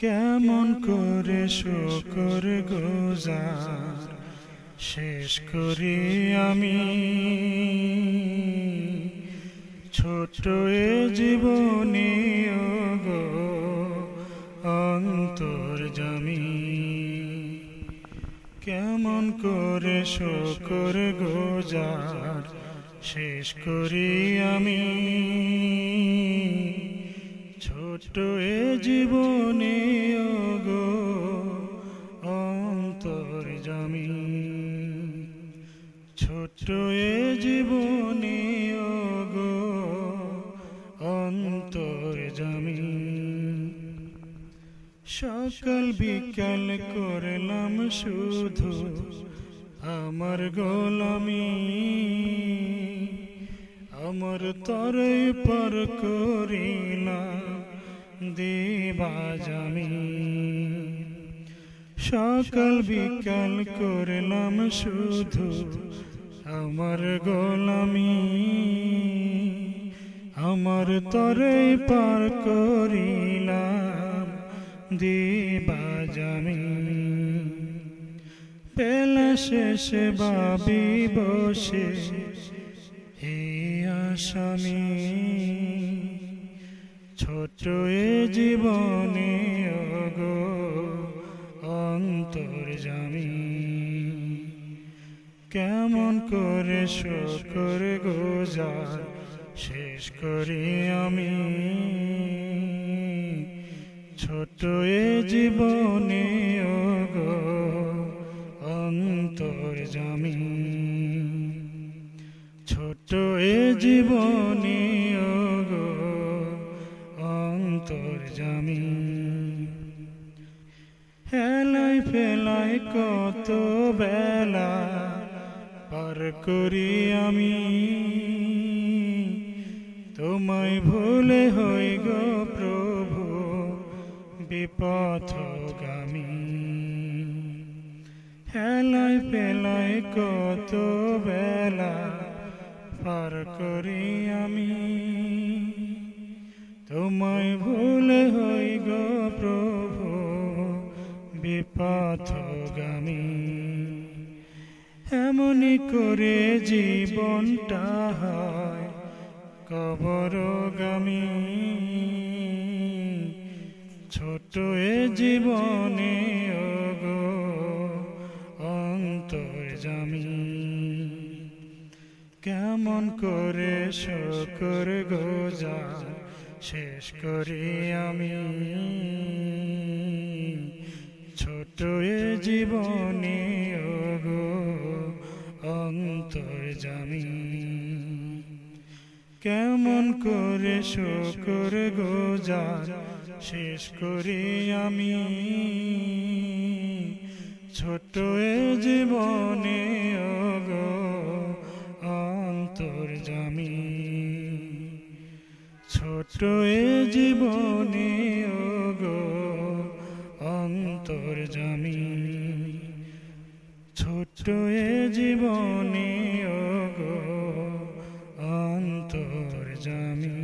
কেমন করে শুকর গুজার শেষ করি আমি ছোট এ জীবনে গো অন্তর্যামী। কেমন করে শুকর গুজার শেষ করি আমি ছোট এ জীবনে গো অন্তর্যামী। ছোট এ জীবনে গো অন্তর্যামী। সকাল বিকাল করলাম শুধু আমার গোলামি, আমার তরে পর করিলাম দিবাজামি। সকাল বিকাল করলাম শুধু আমার গোলামি, আমার তরে পার করিলাম দিবাজামি। বেলা শেষে ভাবি বসে হে আসামি ছোট এ জীবনে গো অন্তর্যামী। কেমন করে শুকর গুজার শেষ করি আমি ছোট এ জীবনে গো অন্তর্যামী। ছোট এ জীবনে গো অন্তর্যামী। হেলাই ফেলাই কত বেলা পার করি আমি তোমায় ভুলে হই গো প্রভু বিপথগামী। হেলাই ফেলাই কত বেলা পার করি আমি তোমায় ভুলে হই গো প্রভু বিপথগামী। এমনি করে জীবনটা হয় কবরগামী ছোট এ জীবনে গো অন্তর্যামী। কেমন করে শুকর গুজার শেষ করি আমি ছোট এ জীবনে গো অন্তর্যামী। কেমন করে শুকর গুজার শেষ করি আমি ছোট এ জীবনে গো অন্তর্যামী। ছোট এ জীবনে গো অন্তর্যামী। ছোট এ জীবনে গো অন্তর্যামী।